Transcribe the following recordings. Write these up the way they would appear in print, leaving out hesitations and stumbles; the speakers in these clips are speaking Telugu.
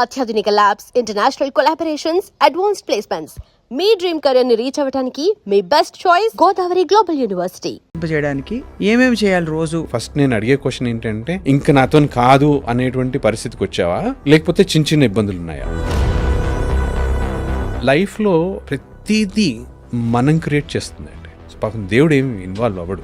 అత్యాధునిక labs, international collaborations, advanced placements. మీ డ్రీమ్ కెరీర్ ని రీచ్ అవ్వడానికి మీ best choice Godavari global university. చేయడానికి ఏమేమి చేయాలి రోజు? ఫస్ట్ నేను అడిగే క్వశ్చన్ ఏంటంటే, ఇంకా నాతో కాదు అనేటువంటి పరిస్థితికి వచ్చావా, లేకపోతే చిన్న చిన్న ఇబ్బందులు ఉన్నాయా? లైఫ్లో ప్రతిదీ మనం క్రియేట్ చేస్తుందండి. పాపం దేవుడు ఏమి ఇన్వాల్వ్ అవ్వడు.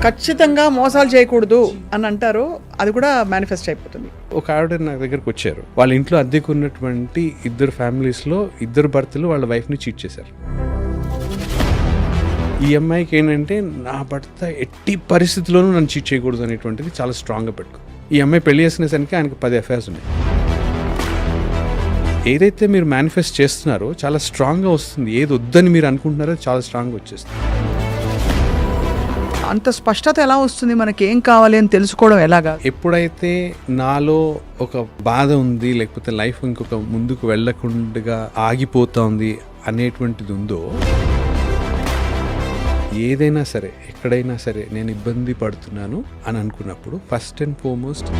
ఖచ్చితంగా మోసాలు చేయకూడదు అని అంటారు, అది కూడా మేనిఫెస్ట్ అయిపోతుంది. ఒక ఆవిడ నా దగ్గరకు వచ్చారు. వాళ్ళ ఇంట్లో అద్దెకు ఉన్నటువంటి ఇద్దరు ఫ్యామిలీస్లో ఇద్దరు భర్తలు వాళ్ళ వైఫ్ని చీట్ చేశారు. ఈ అమ్మాయికి ఏంటంటే, నా భర్త ఎట్టి పరిస్థితుల్లోనూ నన్ను చీట్ చేయకూడదు అనేటువంటిది చాలా స్ట్రాంగ్గా పెట్టుకో. ఈ అమ్మాయి పెళ్లి చేసుకునేసరికి ఆయనకి 10 అఫైర్స్ ఉన్నాయి. ఏదైతే మీరు మేనిఫెస్ట్ చేస్తున్నారో చాలా స్ట్రాంగ్గా వస్తుంది. ఏది వద్దని మీరు అనుకుంటున్నారో చాలా స్ట్రాంగ్గా వచ్చేస్తుంది. అంత స్పష్టత ఎలా వస్తుంది? మనకి ఏం కావాలి అని తెలుసుకోవడం ఎలాగా? ఎప్పుడైతే నాలో ఒక బాధ ఉంది, లేకపోతే లైఫ్ ఇంకొక ముందుకు వెళ్ళకుండా ఆగిపోతుంది అనేటువంటిది ఉందో, ఏదైనా సరే ఎక్కడైనా సరే నేను ఇబ్బంది పడుతున్నాను అని అనుకున్నప్పుడు ఫస్ట్ అండ్ ఫార్మోస్ట్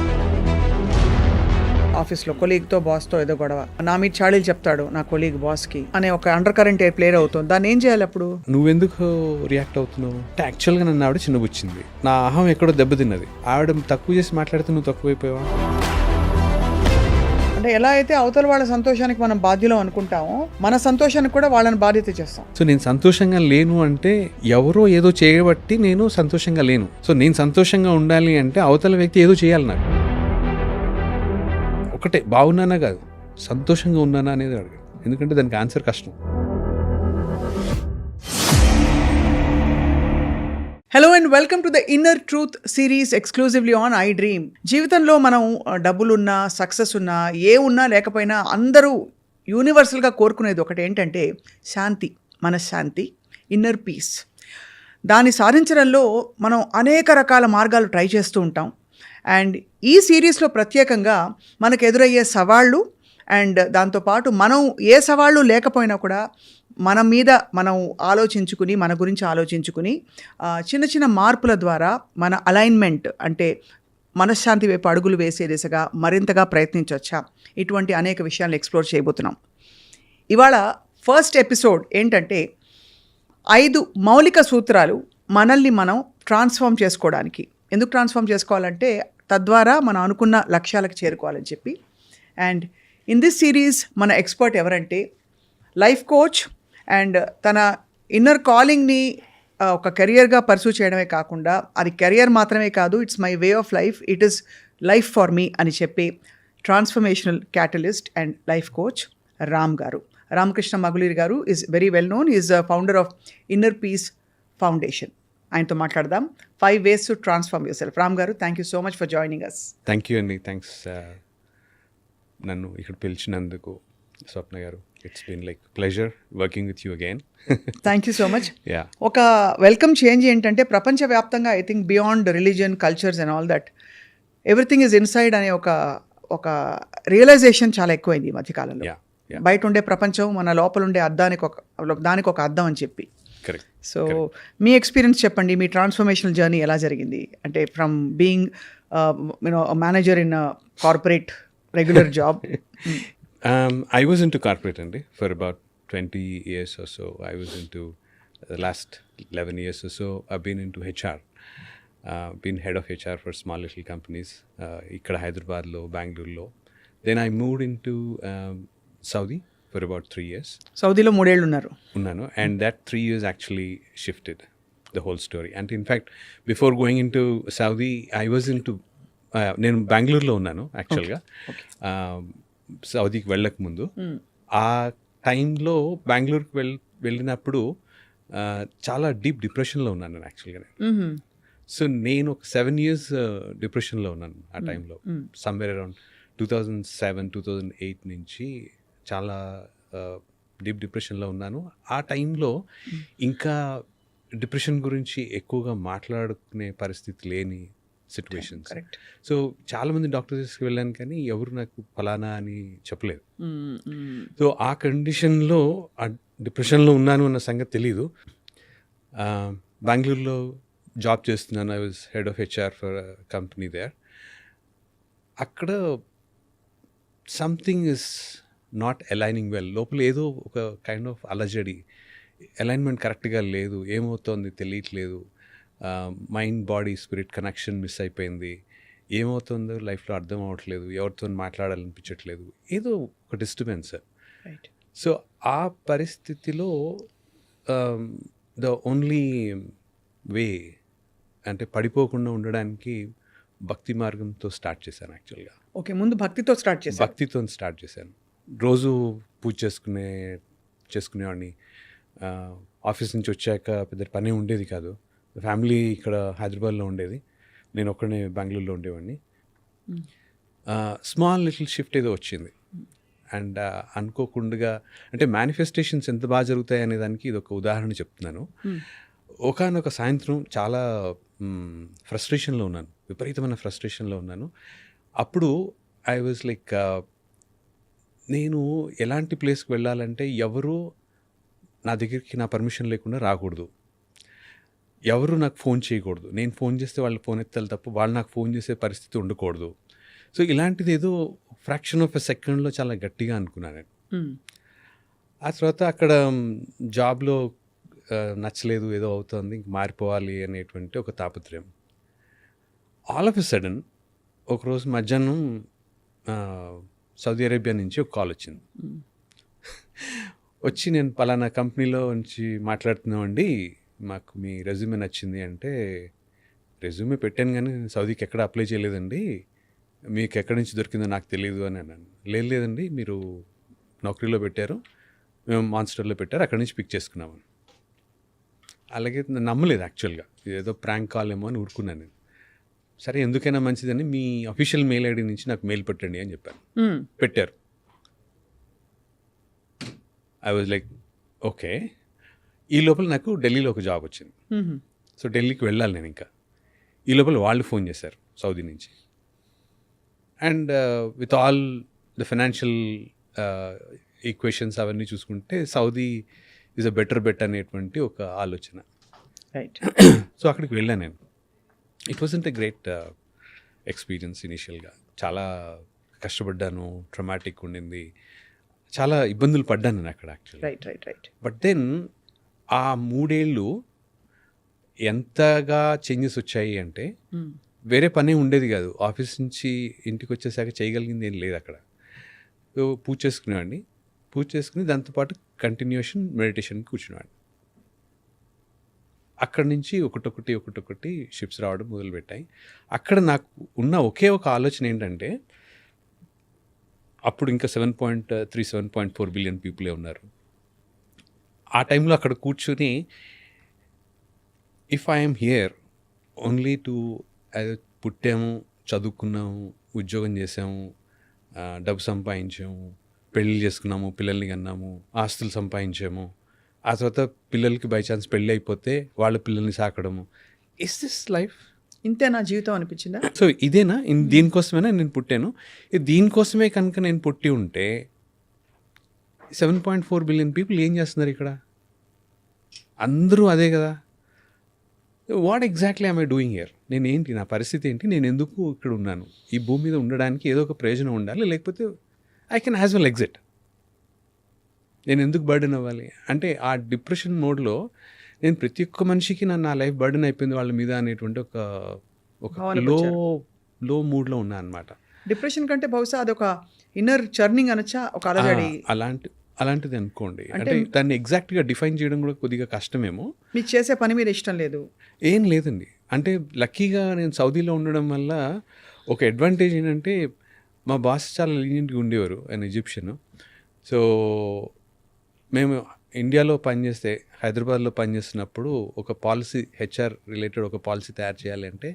ఆఫీస్లో కొలీగ్తో బాస్తో ఏదో గొడవ, నా మీద చాడీలు చెప్తాడు నా కొలీగ్ బాస్కి అనే ఒక అండర్ కరెంట్ ప్లేయర్ అవుతుంది. దాన్ని ఏం చేయాలి అప్పుడు? నువ్వెందుకు రియాక్ట్ అవుతున్నావు? యాక్చువల్గా నన్ను ఆవిడ చిన్నబుచ్చింది, నా అహం ఎక్కడో దెబ్బతిన్నది. ఆవిడ తక్కువ చేసి మాట్లాడితే నువ్వు తక్కువైపోయావా? అంటే ఎలా అయితే అవతల వాళ్ళ సంతోషానికి మనం బాధ్యులం అనుకుంటామో, మన సంతోషానికి కూడా వాళ్ళని బాధ్యత చేస్తాం. సో నేను సంతోషంగా లేను అంటే ఎవరో ఏదో చేయబట్టి నేను సంతోషంగా లేను. సో నేను సంతోషంగా ఉండాలి అంటే అవతల వ్యక్తి ఏదో చేయాలి. నాకు ఒకటే, బాగున్నానా కాదు, సంతోషంగా ఉన్నానా అనేది అడగదు. ఎందుకంటే దానికి ఆన్సర్ కష్టం. Hello and welcome to the inner truth series exclusively on I dream. జీవితంలో మనం డబ్బులున్నా, సక్సెస్ ఉన్నా, ఏ ఉన్నా లేకపోయినా అందరూ యూనివర్సల్గా కోరుకునేది ఒకటి ఏంటంటే శాంతి, మనశ్శాంతి, ఇన్నర్ పీస్. దాన్ని సాధించడంలో మనం అనేక రకాల మార్గాలు ట్రై చేస్తూ ఉంటాం. అండ్ ఈ సిరీస్లో ప్రత్యేకంగా మనకు ఎదురయ్యే సవాళ్ళు అండ్ దాంతోపాటు మనం ఏ సవాళ్ళు లేకపోయినా కూడా మన మీద మనం ఆలోచించుకుని, మన గురించి ఆలోచించుకుని చిన్న చిన్న మార్పుల ద్వారా మన అలైన్మెంట్ అంటే మనశ్శాంతి వైపు అడుగులు వేసే దిశగా మరింతగా ప్రయత్నించవచ్చా, ఇటువంటి అనేక విషయాలు ఎక్స్ప్లోర్ చేయబోతున్నాం. ఇవాళ ఫస్ట్ ఎపిసోడ్ ఏంటంటే 5 మౌలిక సూత్రాలు మనల్ని మనం ట్రాన్స్ఫార్మ్ చేసుకోవడానికి. ఎందుకు ట్రాన్స్ఫార్మ్ చేసుకోవాలంటే తద్వారా మనం అనుకున్న లక్ష్యాలకు చేరుకోవాలని చెప్పి. అండ్ ఇన్ దిస్ సిరీస్ మన ఎక్స్పర్ట్ ఎవరంటే లైఫ్ కోచ్. అండ్ తన ఇన్నర్ కాలింగ్ని ఒక కెరియర్గా పర్సూ చేయడమే కాకుండా, అది కెరియర్ మాత్రమే కాదు, it's my way of life, it is life for me అని చెప్పి transformational catalyst and life coach Ram గారు, రామకృష్ణ మగులీర్ గారు is very well known. Is founder of inner peace foundation. ఆయనతో మాట్లాడదాం. 5 ways to transform yourself. Ram గారు, thank you so much for joining us. Thank you అండి. థ్యాంక్స్ నన్ను ఇక్కడ పిలిచినందుకు Swapna garu. It's been like pleasure working with you again. Thank you so much. Yeah, ఒక వెల్కమ్ చేంజ్ ఏంటంటే ప్రపంచవ్యాప్తంగా I think beyond religion, cultures and all that everything is inside అనే ఒక రియలైజేషన్ చాలా ఎక్కువైంది ఈ మధ్యకాలంలో. బయట ఉండే ప్రపంచం మన లోపల ఉండే దానికి ఒక అద్దం అని చెప్పి. సో మీ ఎక్స్పీరియన్స్ చెప్పండి, మీ ట్రాన్స్ఫర్మేషనల్ జర్నీ ఎలా జరిగింది? అంటే from being manager in corporate regular job. I was into corporate అండి for about 20 years or so. I was into the last 11 years or so I've been into HR. Been head of HR for small little companies ఇక్కడ హైదరాబాద్లో, బెంగళూరులో. Then I moved into Saudi for about 3 years. సౌదీలో 3 ఏళ్ళు ఉన్నాను. And that 3 years actually shifted the whole story. And in fact, before going into Saudi, I was into నేను బెంగళూరులో ఉన్నాను యాక్చువల్గా. సౌదీకి వెళ్ళక ముందు ఆ టైంలో బెంగళూరుకి వెళ్ళినప్పుడు చాలా డీప్ డిప్రెషన్లో ఉన్నాను నేను యాక్చువల్గా. సో నేను ఒక 7 years డిప్రెషన్లో ఉన్నాను ఆ టైంలో. సమ్వేర్ అరౌండ్ 2007-2008 నుంచి చాలా డీప్ డిప్రెషన్లో ఉన్నాను. ఆ టైంలో ఇంకా డిప్రెషన్ గురించి ఎక్కువగా మాట్లాడుకునే పరిస్థితి లేని సిచ్యువేషన్స్. సో చాలామంది డాక్టర్స్కి వెళ్ళాను కానీ ఎవరు నాకు ఫలానా అని చెప్పలేదు. సో ఆ కండిషన్లో, ఆ డిప్రెషన్లో ఉన్నాను అన్న సంగతి తెలీదు. బెంగళూరులో జాబ్ చేస్తున్నాను. I was head of HR for company there. అక్కడ something is not aligning well. లోపల ఏదో ఒక కైండ్ ఆఫ్ అలజడి, అలైన్మెంట్ కరెక్ట్గా లేదు, ఏమవుతోంది తెలియట్లేదు, mind body spirit connection miss అయిపోయింది, ఏమవుతుందో లైఫ్లో అర్థం అవ్వట్లేదు, ఎవరితో మాట్లాడాలనిపించట్లేదు, ఏదో ఒక డిస్టర్బెన్స్. రైట్. సో ఆ పరిస్థితిలో ద ఓన్లీ వే అంటే పడిపోకుండా ఉండడానికి భక్తి మార్గంతో స్టార్ట్ చేశాను యాక్చువల్గా. ఓకే, ముందు భక్తితో స్టార్ట్ చేశారు. భక్తితో స్టార్ట్ చేశాను. రోజు పూజ చేసుకునేవాడిని. ఆఫీస్ నుంచి వచ్చాక పెద్ద పని ఉండేది కాదు. ఫ్యామిలీ ఇక్కడ హైదరాబాద్లో ఉండేది, నేను ఒక్కడే బెంగళూరులో ఉండేవాడిని. స్మాల్ లిటిల్ షిఫ్ట్ ఏదో వచ్చింది. అండ్ అనుకోకుండా అంటే మేనిఫెస్టేషన్స్ ఎంత బాగా జరుగుతాయి అనే దానికి ఇది ఒక ఉదాహరణ చెప్తున్నాను. ఒకానొక సాయంత్రం చాలా ఫ్రస్ట్రేషన్లో ఉన్నాను, విపరీతమైన ఫ్రస్ట్రేషన్లో ఉన్నాను. అప్పుడు ఐ వాజ్ లైక్, నేను ఎలాంటి ప్లేస్కి వెళ్ళాలంటే ఎవరు నా దగ్గరికి నా పర్మిషన్ లేకుండా రాకూడదు, ఎవరు నాకు ఫోన్ చేయకూడదు, నేను ఫోన్ చేస్తే వాళ్ళు ఫోన్ ఎత్తాలి తప్ప వాళ్ళు నాకు ఫోన్ చేసే పరిస్థితి ఉండకూడదు. సో ఇలాంటిది ఏదో ఫ్రాక్షన్ ఆఫ్ ఎ సెకండ్లో చాలా గట్టిగా అనుకున్నాను నేను. ఆ తర్వాత అక్కడ జాబ్లో నచ్చలేదు, ఏదో అవుతుంది, ఇంక మారిపోవాలి అనేటువంటి ఒక తాపత్రయం. ఆల్ ఆఫ్ ఎ సడన్ ఒకరోజు మధ్యాహ్నం సౌదీ అరేబియా నుంచి ఒక కాల్ వచ్చింది. వచ్చి నేను పలానా కంపెనీలో నుంచి మాట్లాడుతున్నామండి, మాకు మీ రెజ్యూమే నచ్చింది అంటే, రెజ్యూమే పెట్టాను కానీ నేను సౌదీకి ఎక్కడ అప్లై చేయలేదండి, మీకు ఎక్కడి నుంచి దొరికిందో నాకు తెలియదు అని అన్నాను. లేదండి, మీరు నౌకరీలో పెట్టారు, మేము మాన్స్టర్లో పెట్టారు, అక్కడి నుంచి పిక్ చేసుకున్నామని. అలాగే నమ్మలేదు యాక్చువల్గా, ఇదేదో ప్రాంక్ కాల్ ఏమో అని ఊరుకున్నాను నేను. సరే ఎందుకైనా మంచిదని మీ అఫీషియల్ మెయిల్ ఐడి నుంచి నాకు మెయిల్ పెట్టండి అని చెప్పాను. పెట్టారు. I was like okay. ఈ లోపల నాకు ఢిల్లీలో ఒక జాబ్ వచ్చింది. సో ఢిల్లీకి వెళ్ళాలి నేను ఇంకా. ఈ లోపల వాళ్ళు ఫోన్ చేశారు సౌదీ నుంచి. And with all the financial equations అవన్నీ చూసుకుంటే Saudi is a better bet అనేటువంటి ఒక ఆలోచన. రైట్. సో అక్కడికి వెళ్ళాను నేను. It wasn't a great experience ఇనీషియల్గా. చాలా కష్టపడ్డాను, ట్రమాటిక్ ఉండింది, చాలా ఇబ్బందులు పడ్డాను నేను అక్కడ actually. Right right right. But then ఆ 3 ఏళ్ళు ఎంతగా చేంజెస్ వచ్చాయి అంటే, వేరే పని ఉండేది కాదు. ఆఫీస్ నుంచి ఇంటికి వచ్చేసాక చేయగలిగింది ఏం లేదు అక్కడ. సో పూజ చేసుకునేవాడిని, పూజ చేసుకుని దాంతోపాటు కంటిన్యూషన్ మెడిటేషన్కి కూర్చునేవాడిని. అక్కడి నుంచి ఒకటొకటి షిప్స్ రావడం మొదలుపెట్టాయి. అక్కడ నాకు ఉన్న ఒకే ఒక ఆలోచన ఏంటంటే, అప్పుడు ఇంకా 7.3 7.4 బిలియన్ పీపులే ఉన్నారు. ఆ టైంలో అక్కడ కూర్చొని if I'm here only to పుట్టాము, చదువుకున్నాము, ఉద్యోగం చేసాము, డబ్బు సంపాదించాము, పెళ్ళి చేసుకున్నాము, పిల్లల్ని కన్నాము, ఆస్తులు సంపాదించాము, ఆ తర్వాత పిల్లలకి బై ఛాన్స్ పెళ్ళి అయిపోతే వాళ్ళ పిల్లల్ని సాకడము, ఇస్ దిస్ లైఫ్? ఇంతే నా జీవితం అనిపించిందా? సో ఇదేనా, దీనికోసమేనా నేను పుట్టాను? దీనికోసమే కనుక నేను పుట్టి ఉంటే 7.4 బిలియన్ పీపుల్ ఏం చేస్తున్నారు ఇక్కడ? అందరూ అదే కదా. What exactly I doing here? నేను ఏంటి, నా పరిస్థితి ఏంటి, నేను ఎందుకు ఇక్కడ ఉన్నాను? ఈ భూమి మీద ఉండడానికి ఏదో ఒక ప్రయోజనం ఉండాలి, లేకపోతే I can as well exit. నేను ఎందుకు బర్డెన్ అవ్వాలి? అంటే ఆ డిప్రెషన్ మోడ్లో నేను ప్రతి ఒక్క మనిషికి నా లైఫ్ బర్డెన్ అయిపోయింది వాళ్ళ మీద అనేటువంటి ఒక లో మూడ్లో ఉన్నా అనమాట. డిప్రెషన్ కంటే బహుశా అదొక ఇన్నర్ చర్నింగ్ అనొచ్చా, ఒక అలజడి అలాంటిది అనుకోండి. అంటే దాన్ని ఎగ్జాక్ట్గా డిఫైన్ చేయడం కూడా కొద్దిగా కష్టమేమో. మీకు చేసే పని మీద ఇష్టం లేదు? ఏం లేదండి. అంటే లక్కీగా నేను సౌదీలో ఉండడం వల్ల ఒక అడ్వాంటేజ్ ఏంటంటే, మా బాస్ చాలా లీనియంట్గా ఉండేవారు, ఆయన ఈజిప్షియన్. సో మేము ఇండియాలో పనిచేస్తే, హైదరాబాద్లో పనిచేస్తున్నప్పుడు ఒక పాలసీ, హెచ్ఆర్ రిలేటెడ్ ఒక పాలసీ తయారు చేయాలి అంటే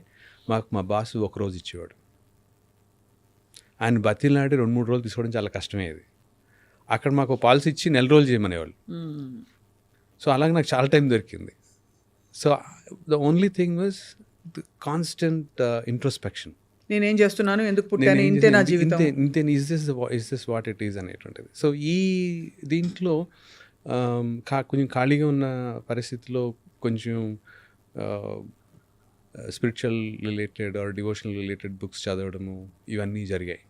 మాకు మా బాస్ ఒకరోజు ఇచ్చేవాడు. ఆయన బతిలాడి 2-3 రోజులు తీసుకోవడం చాలా కష్టమయ్యేది. అక్కడ మాకు పాలసీ ఇచ్చి 4 రోజులు చేయమనేవాళ్ళు. సో అలాగే నాకు చాలా టైం దొరికింది. So the only thing was the constant introspection. నేనేం చేస్తున్నాను, ఎందుకు పుట్టాను, ఇంతే నా జీవితం, ఇంతే, is this what it is అనేటువంటిది. సో ఈ దీంట్లో కొంచెం ఖాళీగా ఉన్న పరిస్థితిలో కొంచెం spiritual related are devotional related books చదవడము ఇవన్నీ జరిగాయి.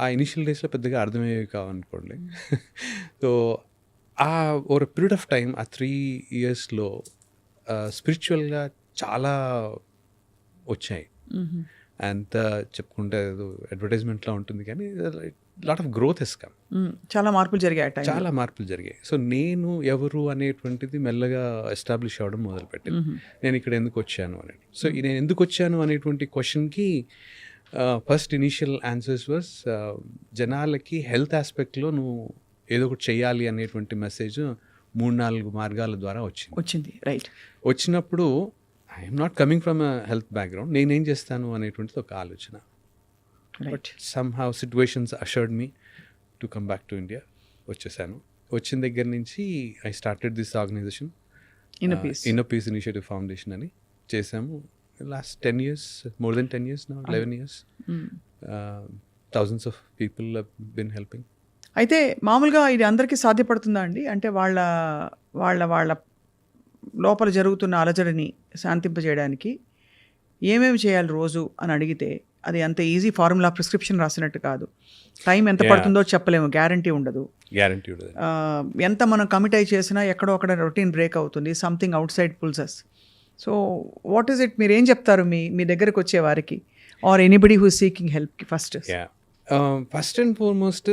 ఆ ఇనిషియల్ డేస్లో పెద్దగా అర్థమయ్యేవి కావనుకోండి. సో ఆ ఓవర్ పీరియడ్ ఆఫ్ టైం ఆ 3 yearsలో స్పిరిచువల్గా చాలా వచ్చాయి. అంత చెప్పుకుంటే అడ్వర్టైజ్మెంట్లో ఉంటుంది కానీ lot of growth has come. చాలా మార్పులు జరిగాయి టైం. చాలా మార్పులు జరిగాయి. సో నేను ఎవరు అనేటువంటిది మెల్లగా ఎస్టాబ్లిష్ అవ్వడం మొదలుపెట్టింది. నేను ఇక్కడ ఎందుకు వచ్చాను అనేది. సో నేను ఎందుకు వచ్చాను అనేటువంటి క్వశ్చన్కి ఫస్ట్ ఇనీషియల్ ఆన్సర్స్ వాస్ జనాలకి హెల్త్ ఆస్పెక్ట్లో నువ్వు ఏదో ఒకటి చెయ్యాలి అనేటువంటి మెసేజ్ 3-4 మార్గాల ద్వారా వచ్చింది. రైట్. వచ్చినప్పుడు I'm not coming from a health background, నేనేం చేస్తాను అనేటువంటిది ఒక ఆలోచన. But somehow situations ushered me to come back to India. వచ్చేసాను. వచ్చిన దగ్గర నుంచి I started this organisation inner peace initiative foundation అని చేసాము. Last 10 years, more than 10 years now, 11 years. Thousands of people have been helping. అయితే మామూలుగా ఇది అందరికీ సాధ్యపడుతుందా అండి? అంటే వాళ్ళ వాళ్ళ వాళ్ళ లోపల జరుగుతున్న అలజడిని శాంతింపజేయడానికి ఏమేమి చేయాలి రోజు అని అడిగితే అది అంత ఈజీ ఫార్ములా ప్రిస్క్రిప్షన్ రాసినట్టు కాదు. టైం ఎంత పడుతుందో చెప్పలేము, గ్యారంటీ ఉండదు. ఎంత మనం కమిట్ అయి చేసినా ఎక్కడో అక్కడ రొటీన్ బ్రేక్ అవుతుంది, something outside pulses. So what is it, మీరు ఏం చెప్తారు మీ దగ్గరకు వచ్చే వారికి ఆర్ ఎనీబడి హూ సీకింగ్ హెల్ప్కి? First and foremost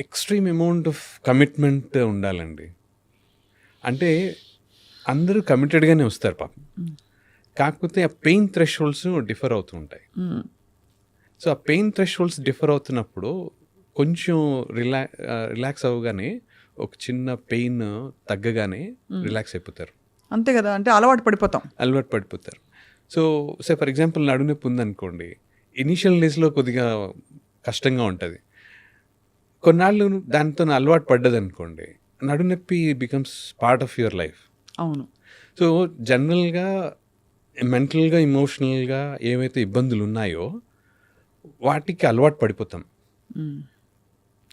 extreme amount of commitment ఉండాలండి. అంటే అందరూ కమిటెడ్గానే వస్తారు పాపం, కాకపోతే ఆ పెయిన్ థ్రెషోల్డ్స్ డిఫర్ అవుతూ ఉంటాయి. సో ఆ పెయిన్ థ్రెషోల్డ్స్ డిఫర్ అవుతున్నప్పుడు కొంచెం రిలాక్స్ అవ్వగానే ఒక చిన్న పెయిన్ తగ్గగానే రిలాక్స్ అయిపోతారు. అంతే కదా, అంటే అలవాటు పడిపోతారు. సో ఫర్ ఎగ్జాంపుల్ నడునొప్పి ఉందనుకోండి, ఇనీషియల్ డేస్లో కొద్దిగా కష్టంగా ఉంటుంది. కొన్నాళ్ళు దాంతో అలవాటు పడ్డది అనుకోండి, నడునొప్పి becomes part of your life. అవును. సో జనరల్గా మెంటల్గా ఎమోషనల్గా ఏవైతే ఇబ్బందులు ఉన్నాయో వాటికి అలవాటు పడిపోతాం.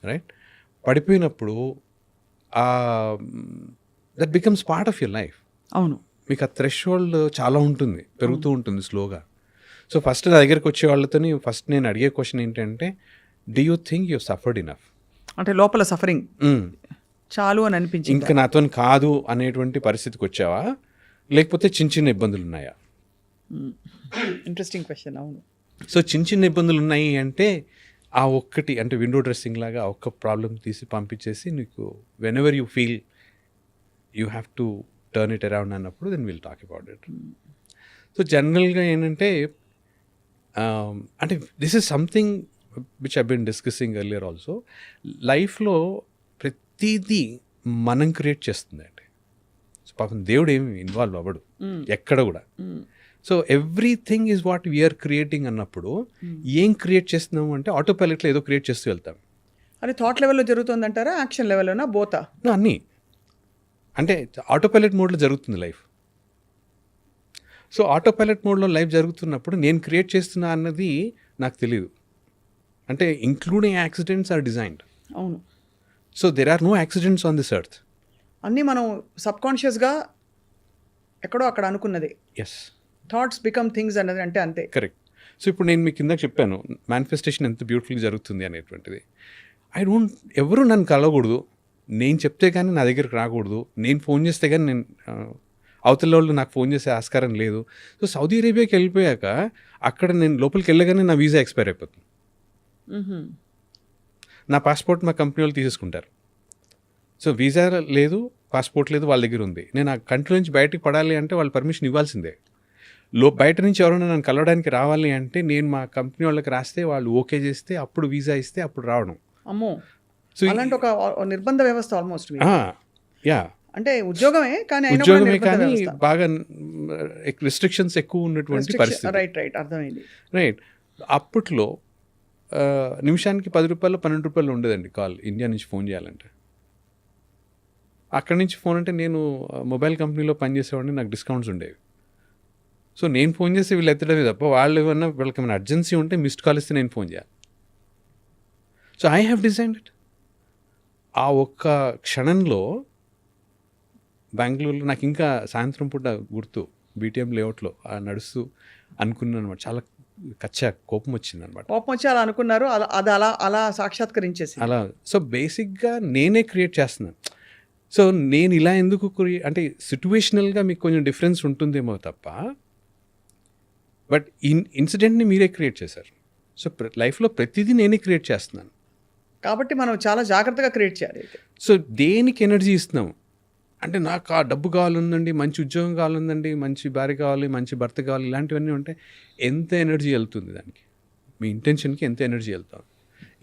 రైట్. పడిపోయినప్పుడు that becomes part of your life. అవును. మీకు ఆ థ్రెషోల్డ్ చాలా ఉంటుంది, పెరుగుతూ ఉంటుంది స్లోగా. సో ఫస్ట్ నా దగ్గరికి వచ్చే వాళ్ళతోని ఫస్ట్ నేను అడిగే క్వశ్చన్ ఏంటంటే, do you think you suffered enough? అంటే లోపల సఫరింగ్ చాలు అని అనిపించింది, ఇంకా నాతో కాదు అనేటువంటి పరిస్థితికి వచ్చావా, లేకపోతే చిన్న చిన్న ఇబ్బందులు ఉన్నాయా? Interesting question. అవును. సో చిన్న చిన్న ఇబ్బందులు ఉన్నాయి అంటే ఆ ఒక్కటి, అంటే విండో డ్రెస్సింగ్ లాగా ఆ ఒక్క ప్రాబ్లం తీసి పంపించేసి నీకు whenever you feel you have to turn it around అన్నప్పుడు then will talk about it. So జనరల్గా ఏంటంటే అంటే this is something which I been discussing earlier also. లైఫ్లో ప్రతిదీ మనం క్రియేట్ చేస్తుందండి. సో పాపం దేవుడు ఏమి ఇన్వాల్వ్ అవ్వడు ఎక్కడ కూడా. So everything is what we are creating అన్నప్పుడు ఏం క్రియేట్ చేస్తున్నాము అంటే ఆటో పైలట్లో ఏదో క్రియేట్ చేస్తూ వెళ్తాం. అది థాట్ లెవెల్లో జరుగుతుందంటారా, యాక్షన్ లెవెల్లోనా, బోతా? అన్నీ. అంటే ఆటో పైలట్ మోడ్లో జరుగుతుంది లైఫ్. సో ఆటో పైలట్ మోడ్లో లైఫ్ జరుగుతున్నప్పుడు నేను క్రియేట్ చేస్తున్నా అన్నది నాకు తెలియదు. అంటే ఇంక్లూడింగ్ యాక్సిడెంట్స్ ఆర్ డిజైన్డ్. అవును. So there are no accidents on this earth. అన్నీ మనం సబ్కాన్షియస్గా ఎక్కడో అక్కడ అనుకున్నది. ఎస్, థాట్స్ బికమ్ థింగ్స్ అన్నది అంటే అంతే. కరెక్ట్. సో ఇప్పుడు నేను మీకు కింద చెప్పాను మేనిఫెస్టేషన్ ఎంత బ్యూటిఫుల్గా జరుగుతుంది అనేటువంటిది. ఎవరు నన్ను కలవకూడదు, నేను చెప్తే కానీ నా దగ్గరికి రాకూడదు, నేను ఫోన్ చేస్తే కానీ నేను అవతల వాళ్ళు నాకు ఫోన్ చేసే ఆస్కారం లేదు. సో సౌదీ అరేబియాకి వెళ్ళిపోయాక అక్కడ నేను లోపలికి వెళ్ళగానే నా వీసా ఎక్స్పైర్ అయిపోతుంది. నా పాస్పోర్ట్ మా కంపెనీ వాళ్ళు తీసేసుకుంటారు. సో వీసా లేదు, పాస్పోర్ట్ లేదు, వాళ్ళ దగ్గర ఉంది. నేను ఆ కంట్రీ నుంచి బయటకు పడాలి అంటే వాళ్ళు పర్మిషన్ ఇవ్వాల్సిందే. బయట నుంచి ఎవరైనా నన్ను కలవడానికి రావాలి అంటే నేను మా కంపెనీ వాళ్ళకి రాస్తే వాళ్ళు ఓకే చేస్తే అప్పుడు వీసా ఇస్తే అప్పుడు రావడం. అమ్మో. సో అలాంటి ఒక నిర్బంధ వ్యవస్థ ఆల్మోస్ట్. యా, అంటే ఉద్యోగమే కానీ బాగా రిస్ట్రిక్షన్స్ ఎక్కువ ఉన్నటువంటి పరిస్థితి. రైట్, అర్థమైంది. రైట్. అప్పట్లో నిమిషానికి 10 రూపాయలు 12 రూపాయలు ఉండేదండి కాల్ ఇండియా నుంచి ఫోన్ చేయాలంటే. అక్కడి నుంచి ఫోన్ అంటే నేను మొబైల్ కంపెనీలో పనిచేసేవాడిని, నాకు డిస్కౌంట్స్ ఉండేవి. సో నేను ఫోన్ చేసి వీళ్ళు ఎత్తడమే తప్ప వాళ్ళు ఏమన్నా వాళ్ళకి ఏమైనా అర్జెన్సీ ఉంటే మిస్డ్ కాల్ ఇస్తే నేను ఫోన్ చేయాలి. So I have designed it. ఆ ఒక్క క్షణంలో బెంగళూరులో నాకు ఇంకా సాయంత్రం పూట గుర్తు, బీటీఎం లేఅవుట్లో నడుస్తూ అనుకున్నాను అనమాట. చాలా కోపం వచ్చింది అనమాట. కోపం వచ్చి అలా అనుకున్నారు, అది అలా సాక్షాత్కరించేసి. అలా సో బేసిక్గా నేనే క్రియేట్ చేస్తున్నాను. సో నేను ఇలా ఎందుకు అంటే సిట్యువేషనల్గా మీకు కొంచెం డిఫరెన్స్ ఉంటుందేమో తప్ప, బట్ ఇన్సిడెంట్ని మీరే క్రియేట్ చేశారు. సో లైఫ్లో ప్రతిదీ నేనే క్రియేట్ చేస్తున్నాను. కాబట్టి మనం చాలా జాగ్రత్తగా క్రియేట్ చేయాలి అయితే. సో దేనికి ఎనర్జీ ఇస్తున్నాము అంటే, నాకు ఆ డబ్బు కావాలందండి, మంచి ఉద్యోగం కావాలందండి, మంచి భార్య కావాలి, మంచి భర్త కావాలి, ఇలాంటివన్నీ ఉంటే ఎంత ఎనర్జీ వెళ్తుంది దానికి? మీ ఇంటెన్షన్కి ఎంత ఎనర్జీ వెళ్తాం,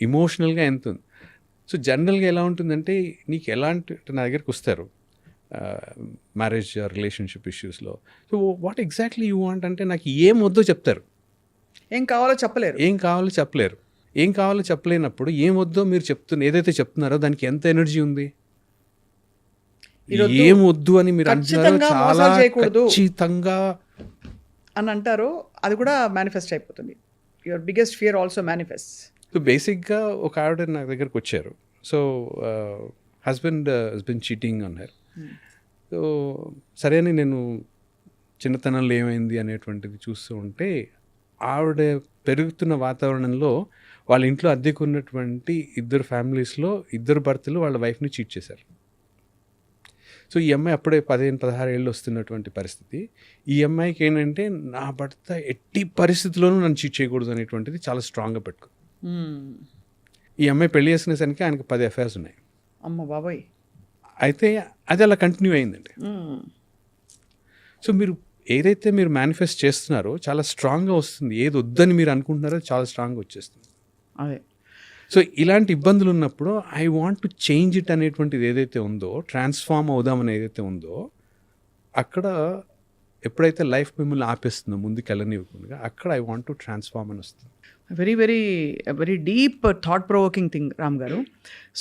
ఇమోషనల్గా ఎంత ఉంది. సో జనరల్గా ఎలా ఉంటుందంటే, నీకు ఎలాంటి నా దగ్గరికి వస్తారు మ్యారేజ్ రిలేషన్షిప్ ఇష్యూస్లో. So what exactly you want అంటే, నాకు ఏం వద్దో చెప్తారు, ఏం కావాలో చెప్పలేరు. ఏం కావాలో చెప్పలేనప్పుడు ఏం వద్దో మీరు ఏదైతే చెప్తున్నారో దానికి ఎంత ఎనర్జీ ఉంది, ఏం వద్దు అని మీరు అంటున్నారో చాలా ఖచ్చితంగా అని అంటారు. అది కూడా మేనిఫెస్ట్ అయిపోతుంది. Your biggest fear also manifest. So బేసిక్గా ఒక ఆవిడ నా దగ్గరకు వచ్చారు. సో హస్బెండ్ చీటింగ్ అన్నారు. సో సరే అని నేను చిన్నతనంలో ఏమైంది అనేటువంటిది చూస్తూ ఉంటే, ఆవిడ పెరుగుతున్న వాతావరణంలో వాళ్ళ ఇంట్లో అద్దెకు ఉన్నటువంటి 2 ఫ్యామిలీస్లో 2 భర్తలు వాళ్ళ వైఫ్ని చీట్ చేశారు. సో ఈ అమ్మాయి అప్పుడే 15-16 ఏళ్ళు వస్తున్నటువంటి పరిస్థితి. ఈ అమ్మాయికి ఏంటంటే, నా భర్త ఎట్టి పరిస్థితుల్లోనూ నన్ను చీట్ చేయకూడదు అనేటువంటిది చాలా స్ట్రాంగ్గా పెట్టుకుంది. ఈ అమ్మాయి పెళ్లి చేసుకునేసరికి ఆయనకి 10 అఫైర్స్ ఉన్నాయి. అమ్మ బాబాయ్. అయితే అది అలా కంటిన్యూ అయిందండి. సో ఏదైతే మీరు మేనిఫెస్ట్ చేస్తున్నారో చాలా స్ట్రాంగ్గా వస్తుంది. ఏది వద్దని మీరు అనుకుంటున్నారో చాలా స్ట్రాంగ్గా వచ్చేస్తుంది. అదే. సో ఇలాంటి ఇబ్బందులు ఉన్నప్పుడు I want to change it అనేటువంటిది ఏదైతే ఉందో, ట్రాన్స్ఫార్మ్ అవుదామని ఏదైతే ఉందో, అక్కడ ఎప్పుడైతే లైఫ్ మిమ్మల్ని ఆపేస్తుందో ముందుకు వెళ్ళనివ్వకుండా, అక్కడ ఐ వాంట్ టు ట్రాన్స్ఫార్మ్ అని వస్తుంది. Very very very deep thought provoking thing Ram గారు.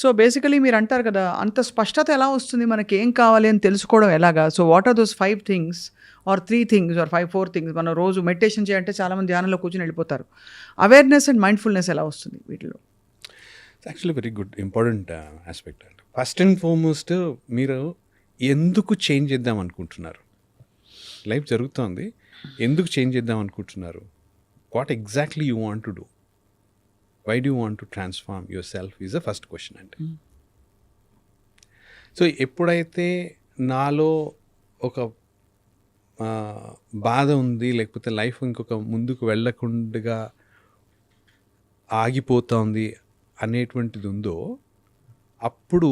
సో బేసికలీ మీరు అంటారు కదా, అంత స్పష్టత ఎలా వస్తుంది, మనకి ఏం కావాలి అని తెలుసుకోవడం ఎలాగా? So what are those 5 things or 3 things or 4 things? మనం రోజు మెడిటేషన్ చేయాలంటే చాలామంది ధ్యానంలో కూర్చొని వెళ్ళిపోతారు. అవేర్నెస్ అండ్ మైండ్ఫుల్నెస్ ఎలా వస్తుంది వీటిలో? Actually very good important aspect అండి. ఫస్ట్ అండ్ ఫార్మోస్ట్, మీరు ఎందుకు చేంజ్ చేద్దాం అనుకుంటున్నారు? లైఫ్ జరుగుతోంది, ఎందుకు చేంజ్ చేద్దాం అనుకుంటున్నారు? What exactly you want to do? Why do want to transform your self is the first question అండి. సో ఎప్పుడైతే నాలో ఒక బాధ ఉంది, లేకపోతే లైఫ్ ఇంకొక ముందుకు వెళ్ళకుండా ఆగిపోతుంది అనేటువంటిది ఉందో, అప్పుడు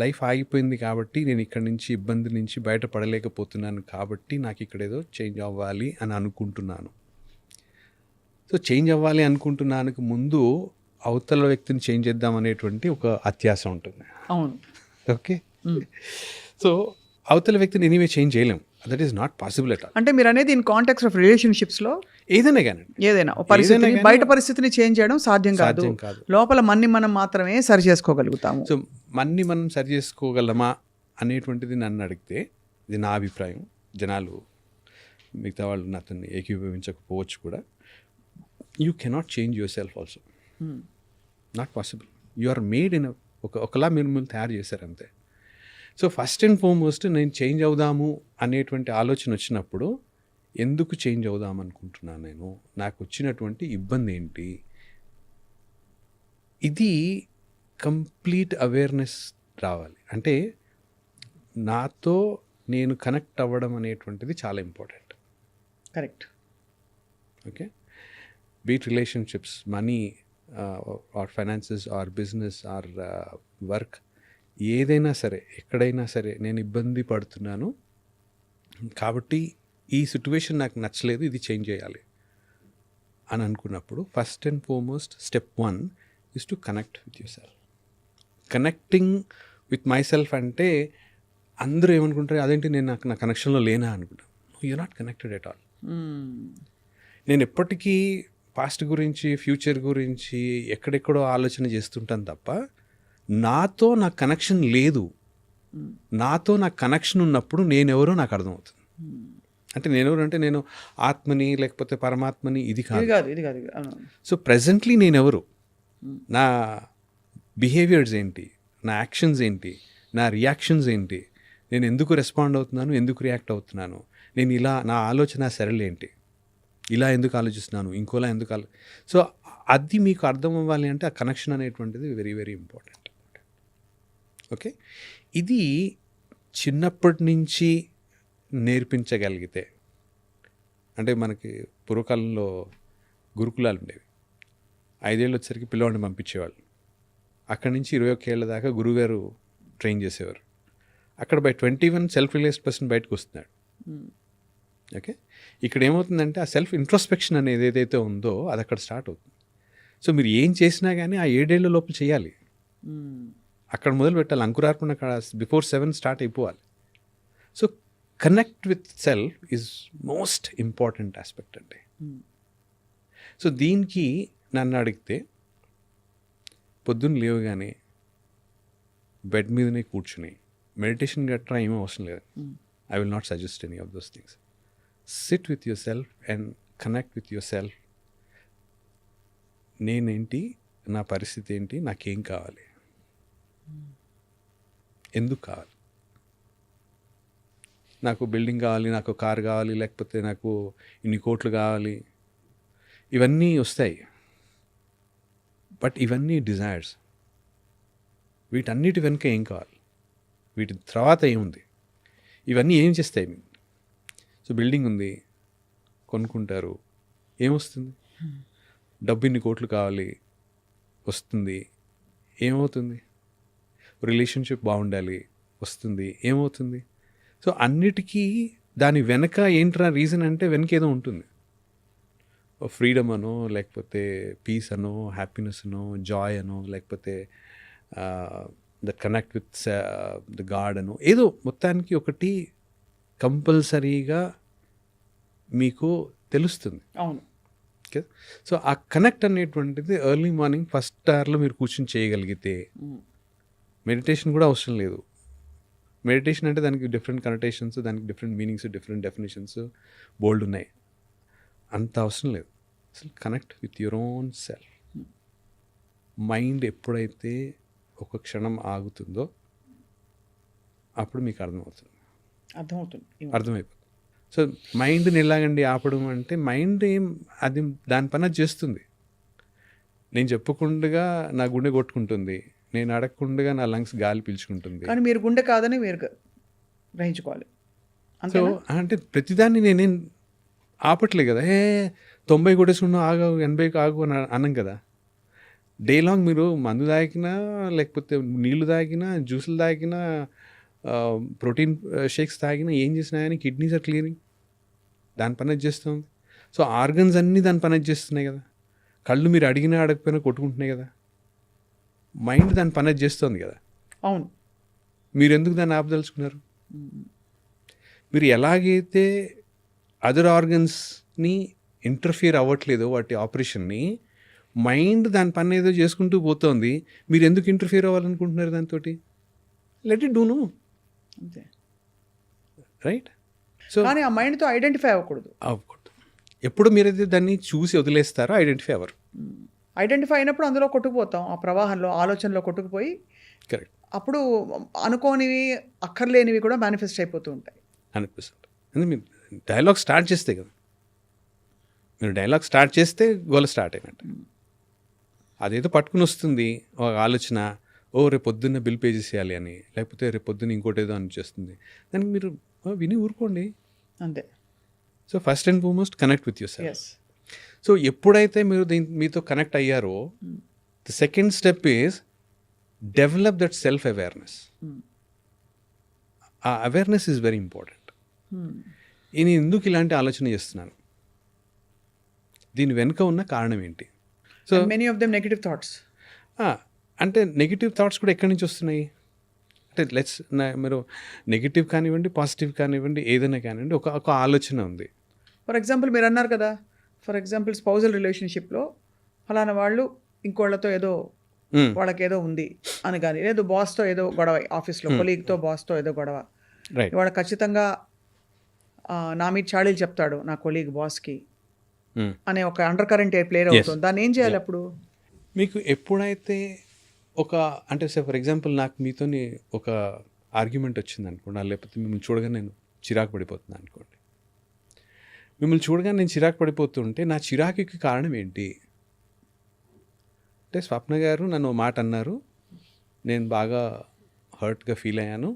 లైఫ్ ఆగిపోయింది కాబట్టి, నేను ఇక్కడి నుంచి ఇబ్బంది నుంచి బయటపడలేకపోతున్నాను కాబట్టి నాకు ఇక్కడ ఏదో చేంజ్ అవ్వాలి అని అనుకుంటున్నాను. సో చేంజ్ అవ్వాలి అనుకుంటున్నానికి ముందు అవతల వ్యక్తిని చేంజ్ చేద్దాం అనేటువంటి ఒక అత్యాశ ఉంటుంది. అవును. ఓకే. సో అవతల వ్యక్తిని ఎనీవే చేంజ్ చేయలేం. That is not possible at all. అంటే మీరు అనేది ఇన్ కాంటెక్స్ట్ ఆఫ్ రిలేషన్షిప్స్లో ఏదైనా కానీ, ఏదైనా పరిస్థితిని, బయట పరిస్థితిని చేంజ్ చేయడం సాధ్యం కాదు. లోపల మనం మాత్రమే సరి చేసుకోగలుగుతాము. సో మనం సరి చేసుకోగలమా అనేటువంటిది నన్ను అడిగితే, ఇది నా అభిప్రాయం. జనాలు, మిగతా వాళ్ళు నాతో ఏకీభవించకపోవచ్చు కూడా. You cannot change your self also. Not possible. You are made in ఒకలా మిమ్మల్ని తయారు చేశారు అంతే. సో ఫస్ట్ అండ్ ఫార్మోస్ట్, నేను చేంజ్ అవుదాము అనేటువంటి ఆలోచన వచ్చినప్పుడు, ఎందుకు చేంజ్ అవుదాం అనుకుంటున్నాను నేను, నాకు వచ్చినటువంటి ఇబ్బంది ఏంటి, ఇది కంప్లీట్ అవేర్నెస్ రావాలి. అంటే నాతో నేను కనెక్ట్ అవ్వడం అనేటువంటిది చాలా important. Correct. Okay. Be it relationships, money or finances or business or work, ఏదైనా సరే, ఎక్కడైనా సరే నేను ఇబ్బంది పడుతున్నాను కాబట్టి ఈ సిట్యువేషన్ నాకు నచ్చలేదు, ఇది చేంజ్ చేయాలి అని అనుకున్నప్పుడు, first and foremost step 1 is to connect with your self. Connecting with my self అంటే అందరూ ఏమనుకుంటారు, అదేంటి నేను నా కనెక్షన్లో లేనా అనుకుంటాను. You're not connected at all. నేను ఎప్పటికీ పాస్ట్ గురించి, ఫ్యూచర్ గురించి ఎక్కడెక్కడో ఆలోచన చేస్తుంటాను తప్ప, నాతో నాకు కనెక్షన్ లేదు. నాతో నాకు కనెక్షన్ ఉన్నప్పుడు నేనెవరో నాకు అర్థమవుతుంది. అంటే నేనెవరు అంటే, నేను ఆత్మని లేకపోతే పరమాత్మని, ఇది కాదు. సో ప్రజెంట్లీ నేనెవరు, నా బిహేవియర్స్ ఏంటి, నా యాక్షన్స్ ఏంటి, నా రియాక్షన్స్ ఏంటి, నేను ఎందుకు రెస్పాండ్ అవుతున్నాను, ఎందుకు రియాక్ట్ అవుతున్నాను, నేను ఇలా నా ఆలోచన సరళేంటి, ఇలా ఎందుకు ఆలోచిస్తున్నాను, ఇంకోలా ఎందుకు సో అది మీకు అర్థం అవ్వాలి అంటే ఆ కనెక్షన్ అనేటువంటిది వెరీ వెరీ ఇంపార్టెంట్. ఓకే, ఇది చిన్నప్పటి నుంచి నేర్పించగలిగితే, అంటే మనకి పూర్వకాలంలో గురుకులాలు ఉండేవి. 5 ఏళ్ళు వచ్చేసరికి పిల్లవాడిని పంపించేవాళ్ళు. అక్కడి నుంచి 21 ఏళ్ళ దాకా గురువుగారు ట్రైన్ చేసేవారు. అక్కడ బై 21 సెల్ఫ్ రియలైజ్డ్ పర్సన్ బయటకు వస్తున్నాడు. ఓకే, ఇక్కడ ఏమవుతుందంటే ఆ సెల్ఫ్ ఇంట్రోస్పెక్షన్ అనేది ఏదైతే ఉందో అది అక్కడ స్టార్ట్ అవుతుంది. సో మీరు ఏం చేసినా కానీ ఆ 7 ఏళ్ళ లోపల చేయాలి. అక్కడ మొదలు పెట్టాలి. అంకురార్పణ అక్కడ బిఫోర్ 7 స్టార్ట్ అయిపోవాలి. So connect with self is most important aspect అండి. సో దీనికి నన్ను అడిగితే పొద్దున్న లేవగానే బెడ్ మీదనే కూర్చుని మెడిటేషన్ గట్రా ఏమీ అవసరం లేదు. I will not suggest any of those things. SIT with your self and connect with your self. నేనేంటి, నా పరిస్థితి ఏంటి, నాకేం కావాలి, ఎందుకు కావాలి, నాకు బిల్డింగ్ కావాలి, నాకు కార్ కావాలి, లేకపోతే నాకు ఇన్ని కోట్లు కావాలి, ఇవన్నీ వస్తాయి. బట్ ఇవన్నీ డిజైర్స్. వీటన్నిటి వెనుక ఏం కావాలి, వీటి తర్వాత ఏముంది, ఇవన్నీ ఏం చేస్తాయి మీకు? సో బిల్డింగ్ ఉంది, కొనుక్కుంటారు, ఏమొస్తుంది? డబ్బు ఇన్ని కోట్లు కావాలి, వస్తుంది, ఏమవుతుంది? రిలేషన్షిప్ బాగుండాలి, వస్తుంది, ఏమవుతుంది? సో అన్నిటికీ దాని వెనక ఏంట్రా రీజన్ అంటే వెనక ఏదో ఉంటుంది. ఫ్రీడమ్ అనో, లేకపోతే పీస్ అనో, హ్యాపీనెస్ అనో, జాయ్ అనో, లేకపోతే the connect with the God అనో, ఏదో మొత్తానికి ఒకటి కంపల్సరీగా మీకు తెలుస్తుంది. అవును. ఓకే, సో ఆ కనెక్ట్ అనేటువంటిది ఎర్లీ మార్నింగ్ ఫస్ట్ అవర్లో మీరు కూర్చొని చేయగలిగితే మెడిటేషన్ కూడా అవసరం లేదు. మెడిటేషన్ అంటే దానికి డిఫరెంట్ కనెక్టేషన్స్, దానికి డిఫరెంట్ మీనింగ్స్, డిఫరెంట్ డెఫినేషన్స్ బోల్డ్ ఉన్నాయి. అంత అవసరం లేదు. అసలు connect with your own self. Mind ఎప్పుడైతే ఒక క్షణం ఆగుతుందో అప్పుడు మీకు అర్థమవుతుంది. సో మైండ్ని ఎలాగండి ఆపడం అంటే, మైండ్ అది దాని పని అది చేస్తుంది. నేను చెప్పకుండా నా గుండె కొట్టుకుంటుంది, నేను అడగకుండా నా లంగ్స్ గాలి పీల్చుకుంటుంది. కానీ మీరు గుండె కాదని మీరు గ్రహించుకోవాలి. సో అంటే ప్రతిదాన్ని నేనేం ఆపట్లే కదా. 90 కొట్టేసుకున్నా ఆగు, 80 ఆగు అని అన్నాం కదా. డే లాంగ్ మీరు మందు తాగినా, లేకపోతే నీళ్లు తాగినా, జ్యూసులు తాగినా, ప్రోటీన్ షేక్స్ తాగినా, ఏం చేసినా కానీ కిడ్నీస్ ఆర్ క్లియరింగ్, దాని పని చేస్తుంది. సో ఆర్గన్స్ అన్నీ దాని పని చేస్తున్నాయి కదా. కళ్ళు మీరు అడిగినా అడగకపోయినా కొట్టుకుంటున్నాయి కదా. మైండ్ దాని పని చేస్తుంది కదా. అవును. మీరు ఎందుకు దాన్ని ఆపదలుచుకున్నారు? మీరు ఎలాగైతే అదర్ ఆర్గన్స్ని ఇంటర్ఫియర్ అవ్వట్లేదు వాటి ఆపరేషన్ని, మైండ్ దాని పని ఏదో చేసుకుంటూ పోతుంది. మీరు ఎందుకు ఇంటర్ఫియర్ అవ్వాలనుకుంటున్నారు దాంతో? Let it do no. అంతే, రైట్? సో కానీ ఆ మైండ్తో ఐడెంటిఫై అవ్వకూడదు. ఎప్పుడు మీరైతే దాన్ని చూసి వదిలేస్తారో ఐడెంటిఫై అవ్వరు. ఐడెంటిఫై అయినప్పుడు అందులో కొట్టుకుపోతాం, ఆ ప్రవాహంలో, ఆలోచనలో కొట్టుకుపోయి. కరెక్ట్. అప్పుడు అనుకోనివి, అక్కర్లేనివి కూడా మేనిఫెస్ట్ అయిపోతూ ఉంటాయి. 100%. అంటే మీరు డైలాగ్ స్టార్ట్ చేస్తే కదా, మీరు డైలాగ్ స్టార్ట్ చేస్తే గోల స్టార్ట్ అయినట్టు. అదేదో పట్టుకుని వస్తుంది ఒక ఆలోచన, రేపు పొద్దున్న బిల్ పే చేసేయాలి అని, లేకపోతే రేపు పొద్దున్న ఇంకోటి ఏదో అనిపిస్తుంది. దానికి మీరు విని ఊరుకోండి. అంతే. So first and foremost connect with your self. Yes. So ఎప్పుడైతే మీరు మీతో కనెక్ట్ అయ్యారో, the second step is develop that self awareness. ఆ అవేర్నెస్ ఈజ్ వెరీ ఇంపార్టెంట్. నేను ఎందుకు ఇలాంటి ఆలోచన చేస్తున్నాను, దీని వెనుక ఉన్న కారణం ఏంటి? So many of them negative thoughts. అంటే నెగిటివ్ థాట్స్ కూడా ఎక్కడి నుంచి వస్తున్నాయి అంటే, మీరు నెగిటివ్ కానివ్వండి, పాజిటివ్ కానివ్వండి, ఏదైనా కానివ్వండి, ఒక ఆలోచన ఉంది. ఫర్ ఎగ్జాంపుల్ మీరు అన్నారు కదా, ఫర్ ఎగ్జాంపుల్ స్పౌజల్ రిలేషన్షిప్లో ఫలానా వాళ్ళు ఇంకోళ్ళతో ఏదో వాళ్ళకి ఏదో ఉంది అని, కానీ లేదు బాస్తో ఏదో గొడవ, ఆఫీస్లో కొలీగ్తో బాస్తో ఏదో గొడవ, వాడు ఖచ్చితంగా నా మీద చాడీలు చెప్తాడు నా కొలీగ్ బాస్కి అనే ఒక అండర్ కరెంట్ ప్లేయర్ అవుతుంది. దాన్ని ఏం చేయాలి అప్పుడు? మీకు ఎప్పుడైతే అంటే ఫర్ ఎగ్జాంపుల్ నాకు మీతోని ఒక ఆర్గ్యుమెంట్ వచ్చింది అనుకోండి, లేకపోతే మిమ్మల్ని చూడగా నేను చిరాకు పడిపోతున్నాను అనుకోండి, మిమ్మల్ని చూడగానే నేను చిరాకు పడిపోతుంటే నా చిరాకుకి కారణం ఏంటి అంటే స్వప్న గారు నన్ను ఓ మాట అన్నారు, నేను బాగా హర్ట్గా ఫీల్ అయ్యాను,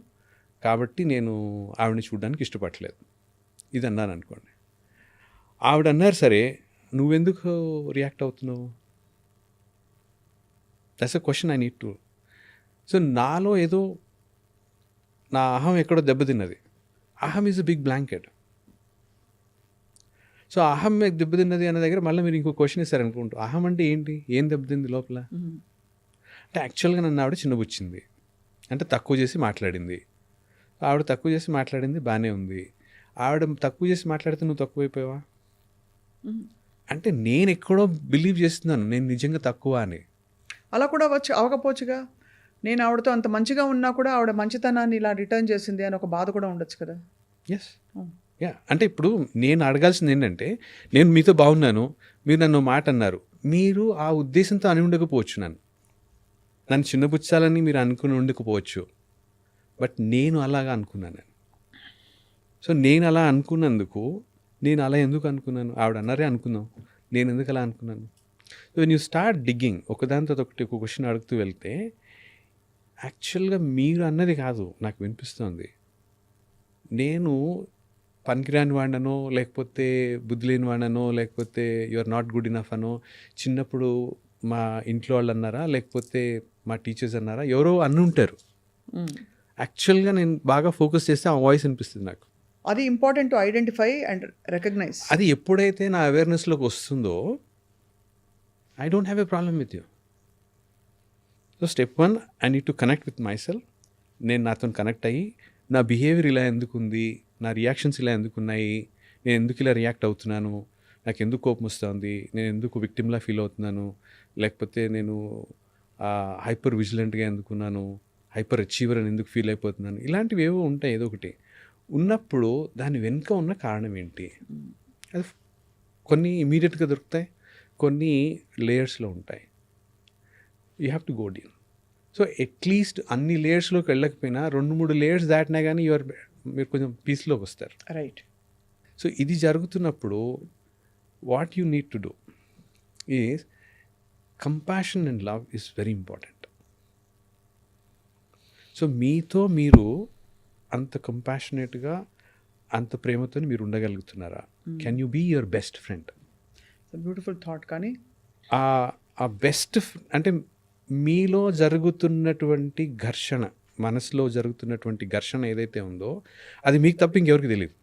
కాబట్టి నేను ఆవిడని చూడడానికి ఇష్టపడలేదు, ఇది అన్నాను అనుకోండి. ఆవిడ అన్నారు సరే, నువ్వెందుకు రియాక్ట్ అవుతున్నావు? That's a question I need to. So నాలో ఏదో నా అహం ఎక్కడో దెబ్బతిన్నది. అహం is a big blanket. So అహం దెబ్బతిన్నది అన్న దగ్గర మళ్ళీ మీరు ఇంకో క్వశ్చన్ ఇస్తారు అనుకుంటూ, అహం అంటే ఏంటి, ఏం దెబ్బతింది లోపల అంటే యాక్చువల్గా నన్ను ఆవిడ చిన్నబుచ్చింది, అంటే తక్కువ చేసి మాట్లాడింది. ఆవిడ తక్కువ చేసి మాట్లాడింది బాగానే ఉంది. ఆవిడ తక్కువ చేసి మాట్లాడితే నువ్వు తక్కువైపోయావా అంటే నేను ఎక్కడో బిలీవ్ చేస్తున్నాను నేను నిజంగా తక్కువ అని. అలా కూడా అవకపోవచ్చుగా. నేను ఆవిడతో అంత మంచిగా ఉన్నా కూడా ఆవిడ మంచితనాన్ని ఇలా రిటర్న్ చేసింది అని ఒక బాధ కూడా ఉండొచ్చు కదా. ఎస్ యా, అంటే ఇప్పుడు నేను అడగాల్సింది ఏంటంటే, నేను మీతో బాగున్నాను, మీరు నన్ను మాట అన్నారు, మీరు ఆ ఉద్దేశంతో అని ఉండకపోవచ్చు, నన్ను చిన్నపుచ్చాలని మీరు అనుకుని ఉండకపోవచ్చు, బట్ నేను అలాగా అనుకున్నాను. సో నేను అలా అనుకున్నందుకు, నేను అలా ఎందుకు అనుకున్నాను, ఆవిడ అన్నారే అనుకున్నాం, నేను ఎందుకు అలా అనుకున్నాను. So when you start digging, ఒకదానితో ఒకటి ఒక క్వశ్చన్ అడుగుతూ వెళ్తే, యాక్చువల్గా మీరు అన్నది కాదు నాకు వినిపిస్తుంది, నేను పనికిరాని వాడినో, లేకపోతే బుద్ధి లేని వాడినో, లేకపోతే you are not good enough అనో చిన్నప్పుడు మా ఇంట్లో వాళ్ళు అన్నారా, లేకపోతే మా టీచర్స్ అన్నారా, ఎవరో అన్నుంటారు. యాక్చువల్గా నేను బాగా ఫోకస్ చేస్తే ఆ వాయిస్ అనిపిస్తుంది నాకు. అది important to identify and recognise. అది ఎప్పుడైతే నా అవేర్నెస్లోకి వస్తుందో, I don't have a problem with you. So step 1, I need to connect with my self. నేను నాతో కనెక్ట్ అయ్యి, నా బిహేవియర్ ఇలా ఎందుకుంది, నా రియాక్షన్స్ ఇలా ఎందుకున్నాయి, నేను ఎందుకు ఇలా రియాక్ట్ అవుతున్నాను, నాకు ఎందుకు కోపం వస్తుంది, నేను ఎందుకు విక్టిమ్లా ఫీల్ అవుతున్నాను, లేకపోతే నేను హైపర్ విజిలెంట్గా ఎందుకున్నాను, హైపర్ అచీవర్ అని ఎందుకు ఫీల్ అయిపోతున్నాను, ఇలాంటివి ఏవో ఉంటాయి. ఏదో ఒకటి ఉన్నప్పుడు దాని వెనుక ఉన్న కారణం ఏంటి, అది కొన్ని ఇమీడియట్గా దొరుకుతాయి, కొన్ని లేయర్స్లో ఉంటాయి. You have to go deep. So at least అన్ని లేయర్స్లోకి వెళ్ళకపోయినా 2-3 లేయర్స్ దాటినా కానీ మీరు కొంచెం పీస్లోకి వస్తారు. రైట్. సో ఇది జరుగుతున్నప్పుడు what you need to do is compassion and love is very important. So మీతో మీరు అంత కంపాషనేట్గా, అంత ప్రేమతో మీరు ఉండగలుగుతున్నారా? Can you be your best friend? Beautiful thought. కానీ ఆ బెస్ట్ అంటే మీలో జరుగుతున్నటువంటి ఘర్షణ, మనసులో జరుగుతున్నటువంటి ఘర్షణ ఏదైతే ఉందో అది మీకు తప్ప ఇంకెవరికి తెలియదు.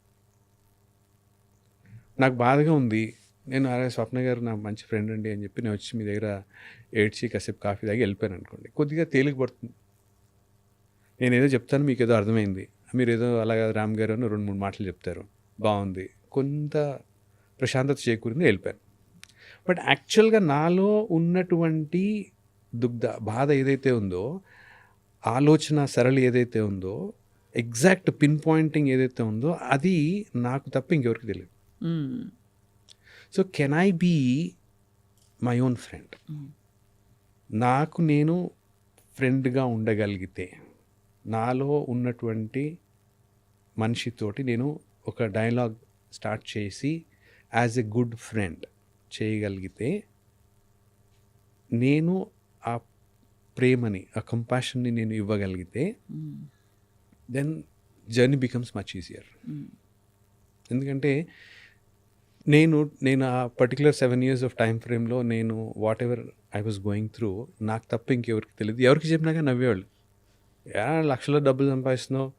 నాకు బాధగా ఉంది, నేను అరే స్వప్న గారు నా మంచి ఫ్రెండ్ అండి అని చెప్పి నేను వచ్చి మీ దగ్గర ఏడ్చి కాసేపు కాఫీ తాగి వెళ్ళిపోయాను అనుకోండి, కొద్దిగా తేలిక పడుతుంది. నేను ఏదో చెప్తాను, మీకు ఏదో అర్థమైంది, మీరు ఏదో అలాగా రామ్ గారు అని 2-3 మాటలు చెప్తారు, బాగుంది, కొంత ప్రశాంతత చేకూరింది, వెళ్ళిపోయాను. బట్ యాక్చువల్గా నాలో ఉన్నటువంటి బాధ ఏదైతే ఉందో, ఆలోచన సరళి ఏదైతే ఉందో, ఎగ్జాక్ట్ పిన్ పాయింటింగ్ ఏదైతే ఉందో అది నాకు తప్ప ఇంకెవరికి తెలియదు. So can I be my own friend? నాకు నేను ఫ్రెండ్గా ఉండగలిగితే, నాలో ఉన్నటువంటి మనిషితోటి నేను ఒక డైలాగ్ స్టార్ట్ చేసి యాజ్ ఎ గుడ్ ఫ్రెండ్ చేయగలిగితే, నేను ఆ ప్రేమని, ఆ కంపాషన్ని నేను ఇవ్వగలిగితే, then journey becomes much easier. ఎందుకంటే నేను ఆ పర్టికులర్ 7 years ఆఫ్ టైం ఫ్రేమ్లో నేను what ever I was going through, నాకు తప్ప ఇంకెవరికి తెలియదు. ఎవరికి చెప్పినాక నవ్వేవాళ్ళు, లక్షల డబ్బులు సంపాదిస్తున్నావు,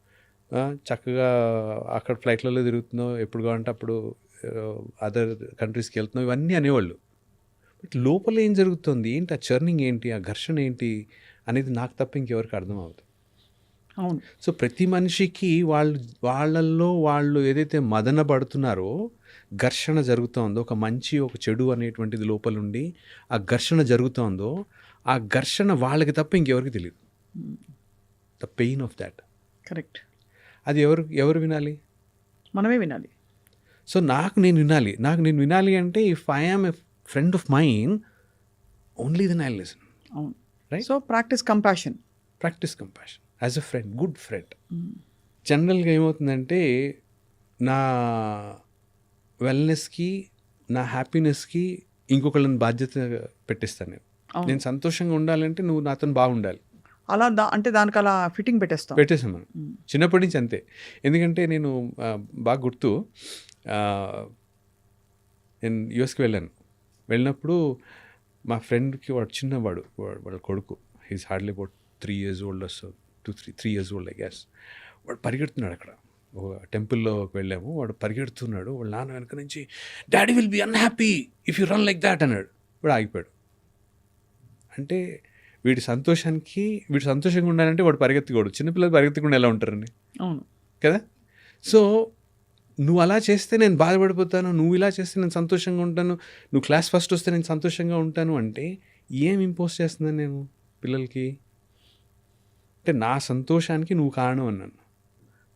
చక్కగా అక్కడ ఫ్లైట్లలో తిరుగుతున్నావు, ఎప్పుడు కావాలంటే అప్పుడు అదర్ కంట్రీస్కి వెళ్తున్నావు, ఇవన్నీ అనేవాళ్ళు. బట్ లోపల ఏం జరుగుతుంది, ఏంటి ఆ చర్నింగ్ ఏంటి, ఆ ఘర్షణ ఏంటి అనేది నాకు తప్ప ఇంకెవరికి అర్థం అవుతుంది. అవును. సో ప్రతి మనిషికి వాళ్ళల్లో వాళ్ళు ఏదైతే మదన పడుతున్నారో, ఘర్షణ జరుగుతుందో, ఒక మంచి ఒక చెడు అనేటువంటిది లోపలుండి ఆ ఘర్షణ జరుగుతుందో, ఆ ఘర్షణ వాళ్ళకి తప్ప ఇంకెవరికి తెలియదు. The pain of that. Correct. అది ఎవరు వినాలి? మనమే వినాలి. సో నాకు నేను వినాలి అంటే, if I am a friend of mine, only then I listen. అవును. Right. So practice compassion as a friend, good friend. జనరల్గా ఏమవుతుందంటే, నా వెల్నెస్కి, నా హ్యాపీనెస్కి ఇంకొకళ్ళని బాధ్యత పెట్టిస్తాను నేను. అవును. నేను సంతోషంగా ఉండాలంటే నువ్వు నాతో బాగుండాలి. అలా అంటే దానికి అలా ఫిట్టింగ్ పెట్టేస్తాం. పెట్టేసాం మనం చిన్నప్పటి నుంచి అంతే. ఎందుకంటే నేను బాగా గుర్తు, నేను యూఎస్కి వెళ్ళినప్పుడు మా ఫ్రెండ్కి వాడు చిన్నవాడు, వాళ్ళ కొడుకు, he's hardly about 3 years old or so, 3 years old I guess. వాడు పరిగెడుతున్నాడు అక్కడ, ఒక టెంపుల్లోకి వెళ్ళాము, వాడు పరిగెడుతున్నాడు, వాళ్ళ నాన్న వెనక నుంచి daddy will be unhappy if you run like that అన్నాడు. వాడు ఆగిపోయాడు. అంటే వీడి సంతోషంగా ఉండాలంటే వాడు పరిగెత్తకూడదు. చిన్నపిల్లలు పరిగెత్తకుండా ఎలా ఉంటారండి? అవును కదా. సో నువ్వు అలా చేస్తే నేను బాధపడిపోతాను, నువ్వు ఇలా చేస్తే నేను సంతోషంగా ఉంటాను, నువ్వు క్లాస్ ఫస్ట్ వస్తే నేను సంతోషంగా ఉంటాను అంటే ఏం ఇంపోజ్ చేస్తున్నాను నేను పిల్లలకి? అంటే నా సంతోషానికి నువ్వు కారణం అన్నాను.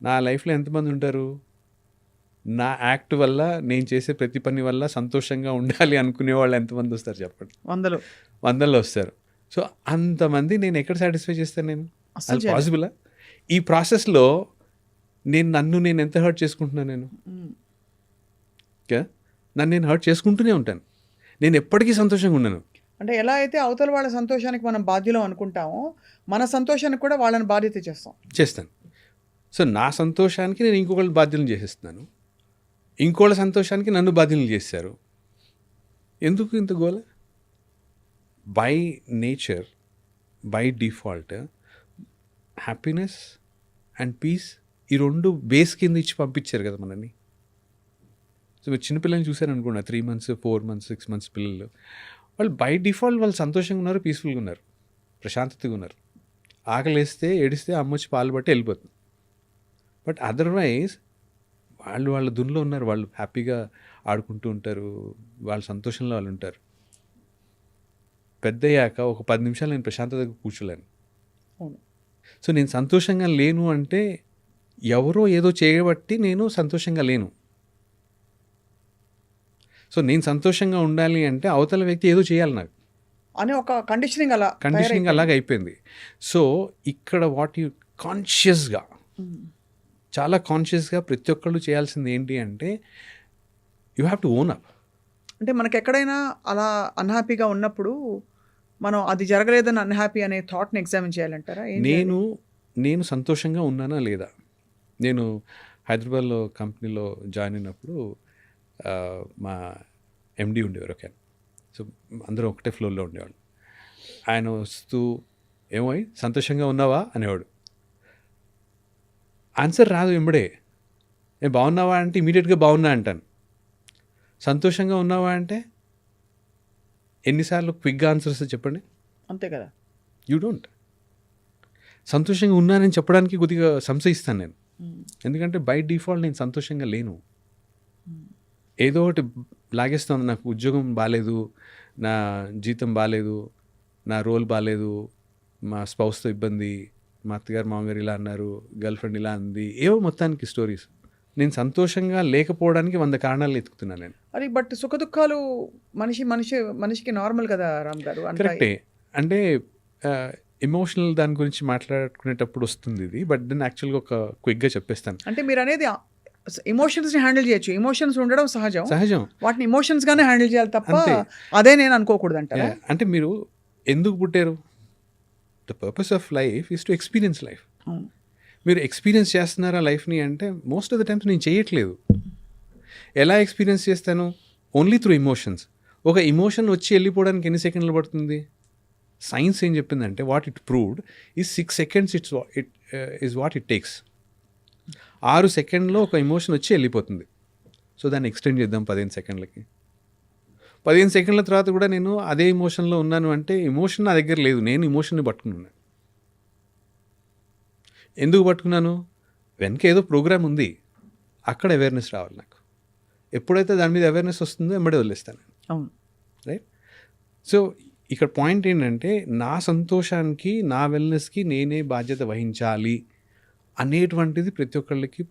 నా లైఫ్లో ఎంతమంది ఉంటారు నా యాక్ట్ వల్ల, నేను చేసే ప్రతి పని వల్ల సంతోషంగా ఉండాలి అనుకునే వాళ్ళు ఎంతమంది వస్తారు చెప్పండి? వందల్లో వస్తారు. సో అంతమంది నేను ఎక్కడ సాటిస్ఫై చేస్తాను? నేను అది పాసిబులా? ఈ ప్రాసెస్లో నన్ను ఎంత హర్ట్ చేసుకుంటున్నాను నేను? నన్ను నేను హర్ట్ చేసుకుంటూనే ఉంటాను. నేను ఎప్పటికీ సంతోషంగా ఉన్నాను. అంటే ఎలా అయితే అవతల వాళ్ళ సంతోషానికి మనం బాధ్యులం అనుకుంటామో, మన సంతోషానికి కూడా వాళ్ళని బాధ్యత చేస్తాను. సో నా సంతోషానికి నేను ఇంకొకళ్ళు బాధ్యులను చేసేస్తున్నాను, ఇంకోళ్ళ సంతోషానికి నన్ను బాధ్యులను చేశారు. ఎందుకు ఇంత గోల? By nature, by default happiness and peace ఈ రెండు బేస్ కింద ఇచ్చి పంపించారు కదా మనల్ని. సో మీరు చిన్నపిల్లల్ని చూశారనుకున్నా, 3 months, 4 months, 6 months పిల్లలు, వాళ్ళు బై డిఫాల్ట్ వాళ్ళు సంతోషంగా ఉన్నారు, పీస్ఫుల్గా ఉన్నారు, ప్రశాంతతగా ఉన్నారు. ఆకలేస్తే ఏడిస్తే అమ్మొచ్చి పాలు బట్టి వెళ్ళిపోతుంది. బట్ అదర్వైజ్ వాళ్ళ దున్లో ఉన్నారు, వాళ్ళు హ్యాపీగా ఆడుకుంటూ ఉంటారు, వాళ్ళ సంతోషంలో వాళ్ళు ఉంటారు. పెద్దయ్యాక ఒక 10 నిమిషాలు నేను ప్రశాంతతగా కూర్చోలేను. సో నేను సంతోషంగా లేను అంటే ఎవరో ఏదో చేయబట్టి నేను సంతోషంగా లేను. సో నేను సంతోషంగా ఉండాలి అంటే అవతల వ్యక్తి ఏదో చేయాలి నాకు అని ఒక కండిషనింగ్ అలాగే అయిపోయింది. సో ఇక్కడ కాన్షియస్గా, చాలా కాన్షియస్గా ప్రతి ఒక్కళ్ళు చేయాల్సింది ఏంటి అంటే you have to own up. అంటే మనకి ఎక్కడైనా అలా అన్హ్యాపీగా ఉన్నప్పుడు మనం అది జరగలేదని అన్హ్యాపీ అనే థాట్ని ఎగ్జామిన్ చేయాలంటారా? నేను సంతోషంగా ఉన్నానా లేదా? నేను హైదరాబాద్లో కంపెనీలో జాయిన్ అయినప్పుడు మా ఎండి ఉండేవారు ఒక. సో అందరూ ఒకటే ఫ్లోర్లో ఉండేవాళ్ళు. ఆయన వస్తూ ఏమో సంతోషంగా ఉన్నావా అనేవాడు. ఆన్సర్ రాదు వెంబడే. నేను బాగున్నావా అంటే ఇమీడియట్గా బాగున్నా అంటాను. సంతోషంగా ఉన్నావా అంటే ఎన్నిసార్లు క్విక్గా ఆన్సర్ వస్తుంది చెప్పండి? అంతే కదా. You don't. సంతోషంగా ఉన్నానని చెప్పడానికి కొద్దిగా సంశయిస్తాను నేను. ఎందుకంటే బై డిఫాల్ట్ నేను సంతోషంగా లేను. ఏదో ఒకటి లాగేస్తుంది. నాకు ఉద్యోగం బాగాలేదు, నా జీతం బాగాలేదు, నా రోల్ బాగాలేదు, మా స్పౌస్తో ఇబ్బంది, మా అత్తగారు మామగారు ఇలా అన్నారు, గర్ల్ ఫ్రెండ్ ఇలా అంది, ఏవో మొత్తానికి స్టోరీస్. నేను సంతోషంగా లేకపోవడానికి 100 కారణాలు ఎత్తుకుతున్నాను నేను. అది బట్ సుఖ దుఃఖాలు మనిషికి నార్మల్ కదా రామ్ గారు. కరెక్టే. అంటే ఎమోషనల్ దాని గురించి మాట్లాడుకునేటప్పుడు వస్తుంది ఇది. బట్ దెన్ యాక్చువల్గా ఒక క్విక్గా చెప్పేస్తాను. అంటే మీరు అనేది ఎమోషన్స్ని హ్యాండిల్ చేయొచ్చు. ఎమోషన్స్ ఉండడం సహజం. వాటిని ఎమోషన్స్గానే హ్యాండిల్ చేయాలి తప్ప అదే నేను అనుకోకూడదు అంటారా? అంటే మీరు ఎందుకు పుట్టారు? The purpose of life is to experience life. మీరు ఎక్స్పీరియన్స్ చేస్తున్నారా లైఫ్ని అంటే మోస్ట్ ఆఫ్ ద టైమ్స్ నేను చేయట్లేదు. ఎలా ఎక్స్పీరియన్స్ చేస్తాను? Only through emotions. ఒక ఎమోషన్ వచ్చి వెళ్ళిపోవడానికి ఎన్ని సెకండ్లు పడుతుంది? సైన్స్ ఏం చెప్పిందంటే what it proved is 6 seconds is what it takes. 6 సెకండ్లో ఒక ఎమోషన్ వచ్చి వెళ్ళిపోతుంది. సో దాన్ని ఎక్స్టెండ్ చేద్దాం 15 సెకండ్లకి. 15 సెకండ్ల తర్వాత కూడా నేను అదే ఎమోషన్లో ఉన్నాను అంటే ఎమోషన్ నా దగ్గర లేదు, నేను ఎమోషన్ని పట్టుకున్నాను. ఎందుకు పట్టుకున్నాను? వెనక ఏదో ప్రోగ్రామ్ ఉంది, అక్కడ అవేర్నెస్ రావాలి నాకు. ఎప్పుడైతే దాని మీద అవేర్నెస్ వస్తుందో వెంబడే వదిలేస్తాను. అవును, రైట్. సో ఇక్కడ పాయింట్ ఏంటంటే నా సంతోషానికి, నా వెల్నెస్కి నేనే బాధ్యత వహించాలి అనేటువంటిది ప్రతి ఒక్కళ్ళకి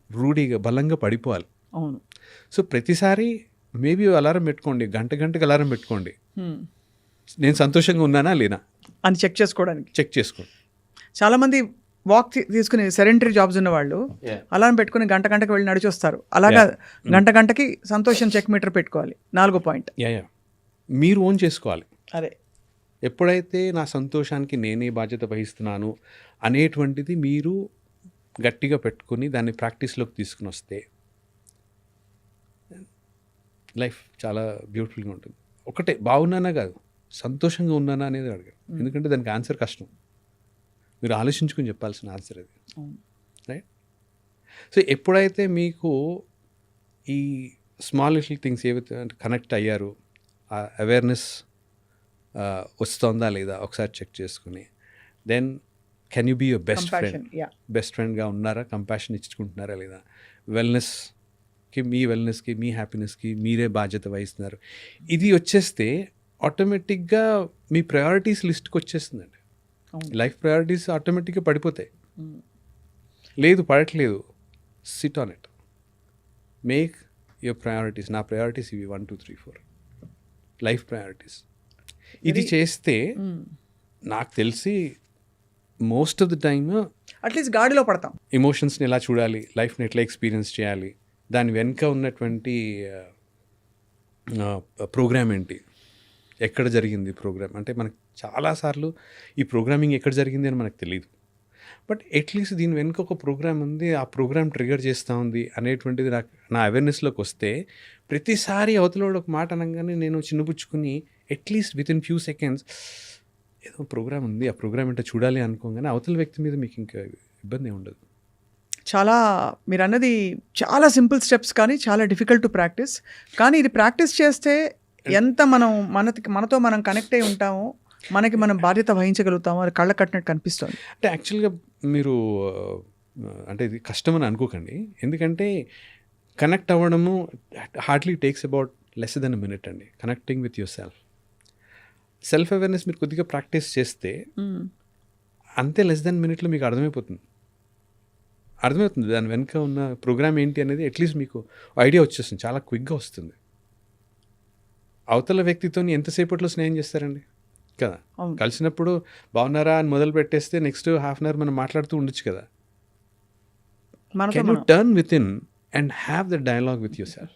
రూఢిగా బలంగా పడిపోవాలి. అవును. సో ప్రతిసారి మేబీ అలారం పెట్టుకోండి, గంటకి అలారం పెట్టుకోండి, నేను సంతోషంగా ఉన్నానా లేనా అని చెక్ చేసుకోండి. చాలామంది వాక్ తీసుకుని సెరెంటరీ జాబ్స్ ఉన్న వాళ్ళు Yeah. అలారం పెట్టుకుని గంటకి వెళ్ళి నడిచి వస్తారు. అలాగా గంటకి సంతోషం చెక్ మీటర్ పెట్టుకోవాలి. 4వ పాయింట్ యా మీరు ఓన్ చేసుకోవాలి. అదే. ఎప్పుడైతే నా సంతోషానికి నేనే బాధ్యత వహిస్తున్నాను అనేటువంటిది మీరు గట్టిగా పెట్టుకొని దాన్ని ప్రాక్టీస్లోకి తీసుకుని వస్తే లైఫ్ చాలా బ్యూటిఫుల్గా ఉంటుంది. ఒకటే బాగున్నానా కాదు, సంతోషంగా ఉన్నానా అనేది అడగాలి. ఎందుకంటే దానికి ఆన్సర్ కష్టం, మీరు ఆలోచించుకొని చెప్పాల్సిన ఆన్సర్ అది, రైట్? సో ఎప్పుడైతే మీకు ఈ స్మాల్ లిటిల్ థింగ్స్ ఏవైతే కనెక్ట్ అయ్యారు, ఆ అవేర్నెస్ వస్తుందా లేదా ఒకసారి చెక్ చేసుకుని, then can you be your best friend. Best ఫ్రెండ్గా ఉన్నారా, కంపాషన్ ఇచ్చుకుంటున్నారా లేదా, వెల్నెస్కి మీ హ్యాపీనెస్కి మీరే బాధ్యత వహిస్తున్నారు. ఇది వచ్చేస్తే ఆటోమేటిక్గా మీ ప్రయారిటీస్ లిస్ట్కి వచ్చేస్తుందండి. లైఫ్ ప్రయారిటీస్ ఆటోమేటిక్గా పడిపోతాయి. లేదు పడట్లేదు, SIT on it, make your priorities. నా ప్రయారిటీస్ ఇవి 1 2 3 4 లైఫ్ ప్రయారిటీస్. ఇది చేస్తే నాకు తెలిసి most of the time at least గాడిలో పడతాం. ఎమోషన్స్ని ఎలా చూడాలి, లైఫ్ని ఎట్లా ఎక్స్పీరియన్స్ చేయాలి, దాని వెనుక ఉన్నటువంటి ప్రోగ్రామ్ ఏంటి, ఎక్కడ జరిగింది ప్రోగ్రామ్, అంటే మనకు చాలాసార్లు ఈ ప్రోగ్రామింగ్ ఎక్కడ జరిగింది అని మనకు తెలియదు. బట్ అట్లీస్ట్ దీని వెనుక ఒక ప్రోగ్రామ్ ఉంది, ఆ ప్రోగ్రామ్ ట్రిగర్ చేస్తూ ఉంది అనేటువంటిది నా అవేర్నెస్లోకి వస్తే, ప్రతిసారి అవతలోడు ఒక మాట అనగానే నేను చిన్నపుచ్చుకుని at least within few seconds ఏదో ప్రోగ్రామ్ ఉంది, ఆ ప్రోగ్రామ్ ఏంటో చూడాలి అనుకోగానే అవతల వ్యక్తి మీద మీకు ఇంకా ఇబ్బంది ఉండదు. చాలా మీరు అన్నది చాలా సింపుల్ స్టెప్స్, కానీ చాలా డిఫికల్ట్ టు ప్రాక్టీస్. కానీ ఇది ప్రాక్టీస్ చేస్తే ఎంత మనం మనతో మనం కనెక్ట్ అయి ఉంటామో, మనకి మనం బాధ్యత వహించగలుగుతామో, అది కళ్ళ కట్టినట్టు కనిపిస్తుంది. అంటే యాక్చువల్గా మీరు అంటే ఇది కష్టమని అనుకోకండి, ఎందుకంటే కనెక్ట్ అవ్వడము hardly takes about less than a minute అండి. Connecting with your self awareness మీరు కొద్దిగా ప్రాక్టీస్ చేస్తే అంతే, లెస్ దెన్ మినిట్లో మీకు అర్థమైపోతుంది దాని వెనుక ఉన్న ప్రోగ్రామ్ ఏంటి అనేది. అట్లీస్ట్ మీకు ఐడియా వచ్చేస్తుంది, చాలా క్విక్గా వస్తుంది. అవతల వ్యక్తితో ఎంతసేపట్లో స్నేహం చేస్తారండి కదా, కలిసినప్పుడు బాగున్నారా అని మొదలు పెట్టేస్తే నెక్స్ట్ హాఫ్ అన్ అవర్ మనం మాట్లాడుతూ ఉండొచ్చు కదా. Can you turn with in and have the dialogue with your self.